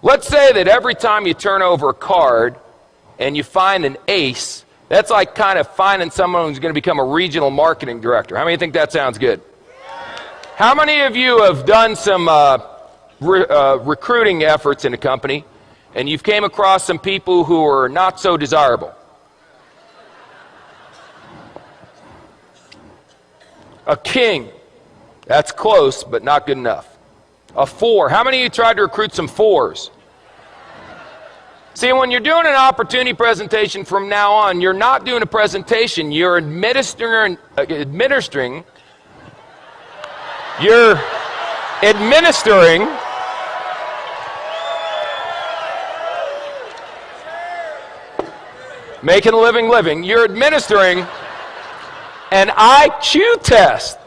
Let's say that every time you turn over a card and you find an ace, that's like kind of finding someone who's going to become a regional marketing director. How many think that sounds good? How many of you have done some recruiting efforts in a company and you've came across some people who are not so desirable? A king. That's close, but not good enough. A 4. How many of you tried to recruit some 4s? See, when you're doing an opportunity presentation from now on, you're not doing a presentation. You're administering making a living. You're administering an IQ test.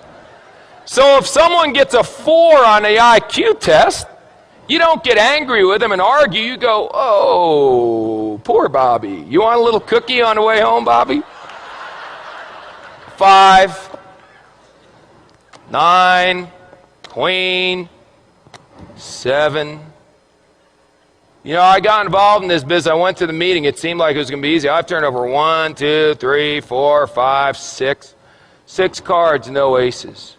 So if someone gets a 4 on the IQ test, you don't get angry with them and argue. You go, oh, poor Bobby. You want a little cookie on the way home, Bobby? 5, 9, queen, 7. You know, I got involved in this business. I went to the meeting. It seemed like it was going to be easy. I've turned over 1, 2, 3, 4, 5, 6. 6 cards, no aces.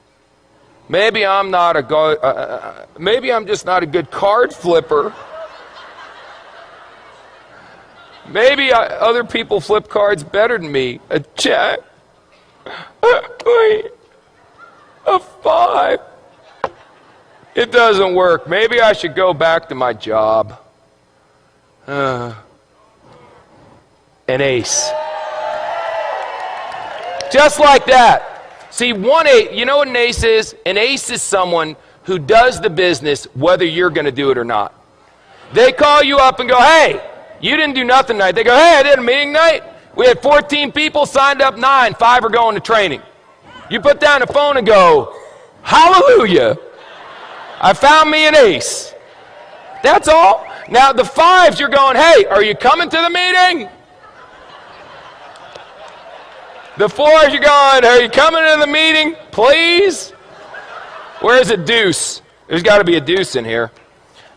Maybe I'm just not a good card flipper. Maybe other people flip cards better than me. A jack, a 5. It doesn't work. Maybe I should go back to my job. An ace. Just like that. See, 1 8, you know what an ace is? An ace is someone who does the business whether you're going to do it or not. They call you up and go, hey, you didn't do nothing tonight. They go, hey, I did a meeting night. We had 14 people, signed up 9, 5 are going to training. You put down the phone and go, hallelujah, I found me an ace. That's all. Now the 5s, you're going, hey, are you coming to the meeting? The 4s, you're going, are you coming to the meeting, please? Where's a deuce? There's got to be a deuce in here.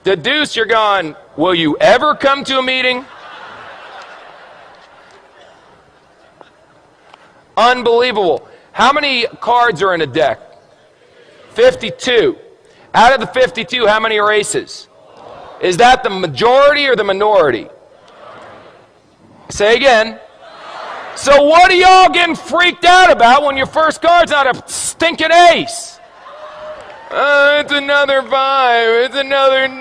The deuce, you're going, will you ever come to a meeting? Unbelievable. How many cards are in a deck? 52. Out of the 52, how many are aces? Is that the majority or the minority? Say again. So what are y'all getting freaked out about when your first card's not a stinking ace? It's another 5. It's another 2.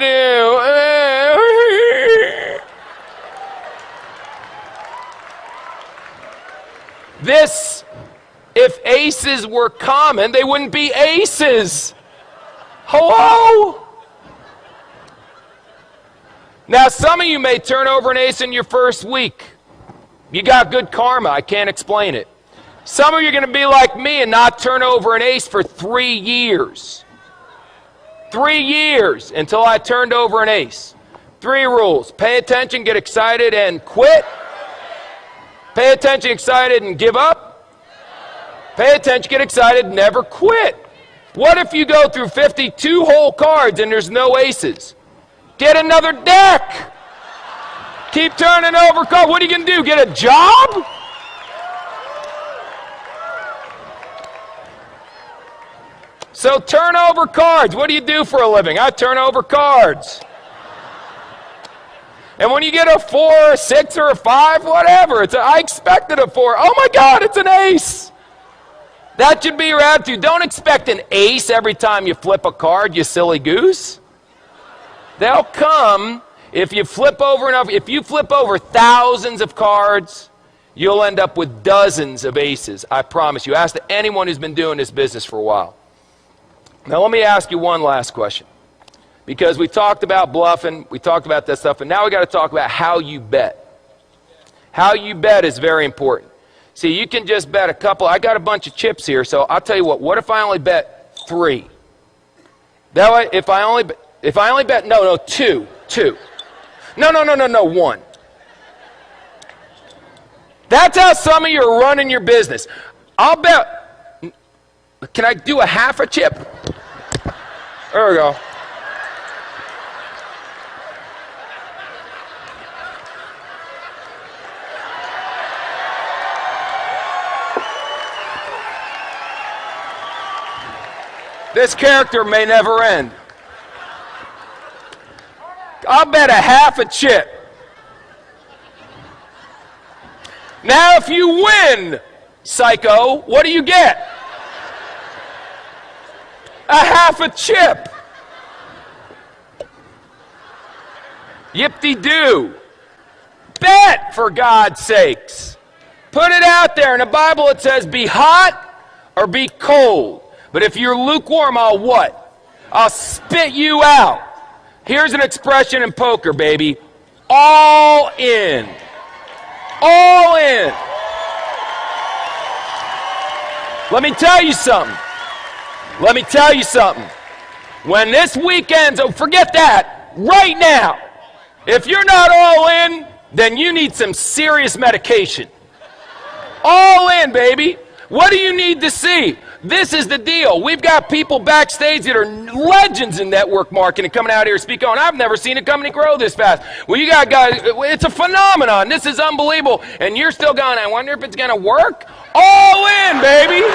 This, if aces were common, they wouldn't be aces. Hello? Now, some of you may turn over an ace in your first week. You got good karma. I can't explain it. Some of you are going to be like me and not turn over an ace for 3 years. 3 years until I turned over an ace. 3 rules. Pay attention, get excited, and quit. Pay attention, excited, and give up. Pay attention, get excited, never quit. What if you go through 52 whole cards and there's no aces? Get another deck. Keep turning over cards. What are you going to do? Get a job? So turn over cards. What do you do for a living? I turn over cards. And when you get a 4, a 6, or a 5, whatever, I expected a 4. Oh my God, it's an ace. That should be your attitude. Don't expect an ace every time you flip a card, you silly goose. They'll come if you flip over enough. If you flip over thousands of cards, you'll end up with dozens of aces. I promise you. Ask anyone who's been doing this business for a while. Now let me ask you one last question. Because we talked about bluffing, we talked about that stuff, and now we got to talk about how you bet. How you bet is very important. See, you can just bet a couple. I got a bunch of chips here, so I'll tell you what if I only bet 3? That way, if I only bet, no, 2. No, 1. That's how some of you are running your business. I'll bet, can I do a half a chip? There we go. This character may never end. I'll bet a half a chip. Now, if you win, psycho, what do you get? A half a chip. Yip-de-doo. Bet, for God's sakes. Put it out there. In the Bible it says be hot or be cold. But if you're lukewarm, I'll what? I'll spit you out. Here's an expression in poker, baby. All in. All in. Let me tell you something. Let me tell you something. When this weekend's over, forget that. Right now. If you're not all in, then you need some serious medication. All in, baby. What do you need to see? This is the deal. We've got people backstage that are legends in network marketing coming out here speaking on. I've never seen a company grow this fast. Well, you got guys, it's a phenomenon. This is unbelievable. And you're still going, I wonder if it's going to work? All in, baby.